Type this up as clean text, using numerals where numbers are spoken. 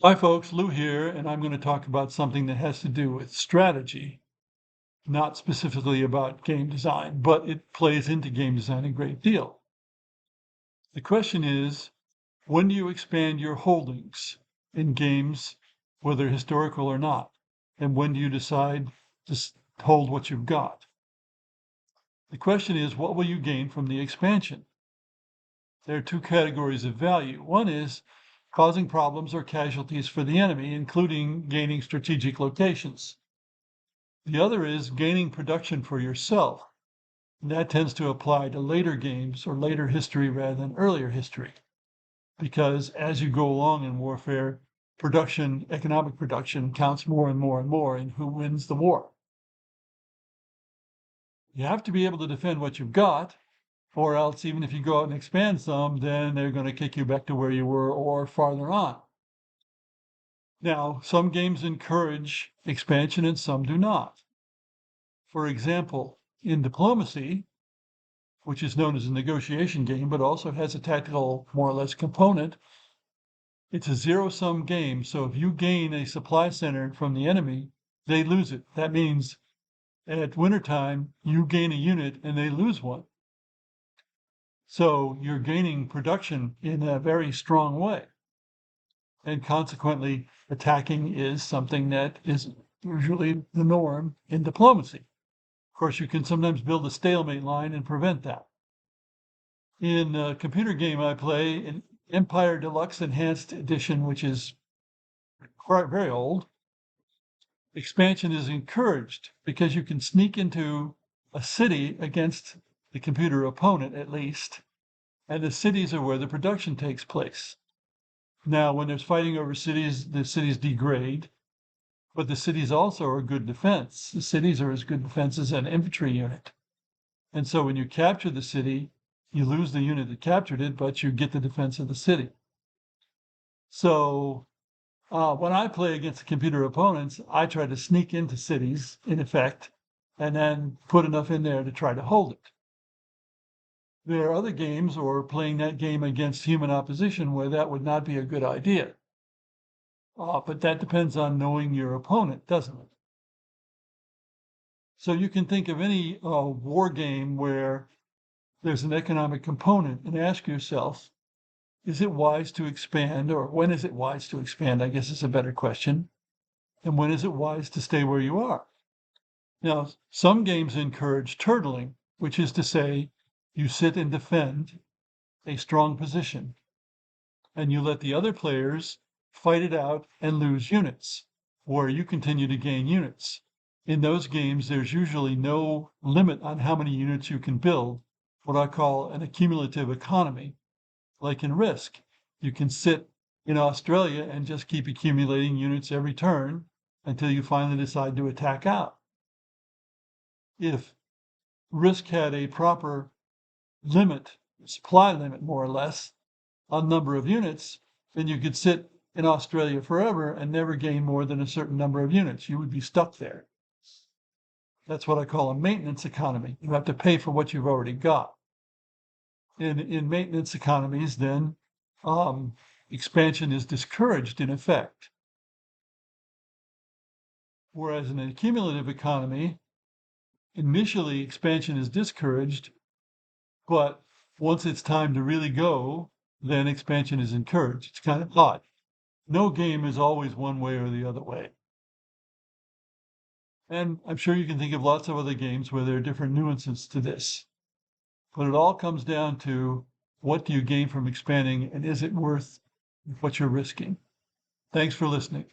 Hi folks, Lou here, and I'm going to talk about something that has to do with strategy, not specifically about game design, but it plays into game design a great deal. The question is, when do you expand your holdings in games, whether historical or not? And when do you decide to hold what you've got? The question is, what will you gain from the expansion? There are two categories of value. One is causing problems or casualties for the enemy, including gaining strategic locations. The other is gaining production for yourself. And that tends to apply to later games or later history rather than earlier history. Because as you go along in warfare, production, economic production counts more and more and more in who wins the war. You have to be able to defend what you've got, or else even if you go out and expand some, then they're going to kick you back to where you were or farther on. Now, some games encourage expansion and some do not. For example, in diplomacy, which is known as a negotiation game, but also has a tactical, more or less, component, it's a zero-sum game. So if you gain a supply center from the enemy, they lose it. That means at wintertime, you gain a unit and they lose one. So you're gaining production in a very strong way. And consequently, attacking is something that is usually the norm in diplomacy. Of course, you can sometimes build a stalemate line and prevent that. In a computer game I play, in Empire Deluxe Enhanced Edition, which is quite very old, expansion is encouraged because you can sneak into a city against the computer opponent at least, and the cities are where the production takes place. Now, when there's fighting over cities, the cities degrade, but the cities also are good defense. The cities are as good defense as an infantry unit. And so when you capture the city, you lose the unit that captured it, but you get the defense of the city. So when I play against computer opponents, I try to sneak into cities, in effect, and then put enough in there to try to hold it. There are other games, or playing that game against human opposition, where that would not be a good idea. But that depends on knowing your opponent, doesn't it? So you can think of any war game where there's an economic component and ask yourself, is it wise to expand, or when is it wise to expand, I guess is a better question. And when is it wise to stay where you are? Now, some games encourage turtling, which is to say, you sit and defend a strong position, and you let the other players fight it out and lose units, or you continue to gain units. In those games, there's usually no limit on how many units you can build, what I call an accumulative economy. Like in Risk, you can sit in Australia and just keep accumulating units every turn until you finally decide to attack out. If Risk had a proper limit, supply limit more or less, on number of units, then you could sit in Australia forever and never gain more than a certain number of units. You would be stuck there. That's what I call a maintenance economy. You have to pay for what you've already got. In maintenance economies, then expansion is discouraged in effect. Whereas in an accumulative economy, initially expansion is discouraged, but once it's time to really go, then expansion is encouraged. It's kind of odd. No game is always one way or the other way. And I'm sure you can think of lots of other games where there are different nuances to this. But it all comes down to what do you gain from expanding and is it worth what you're risking? Thanks for listening.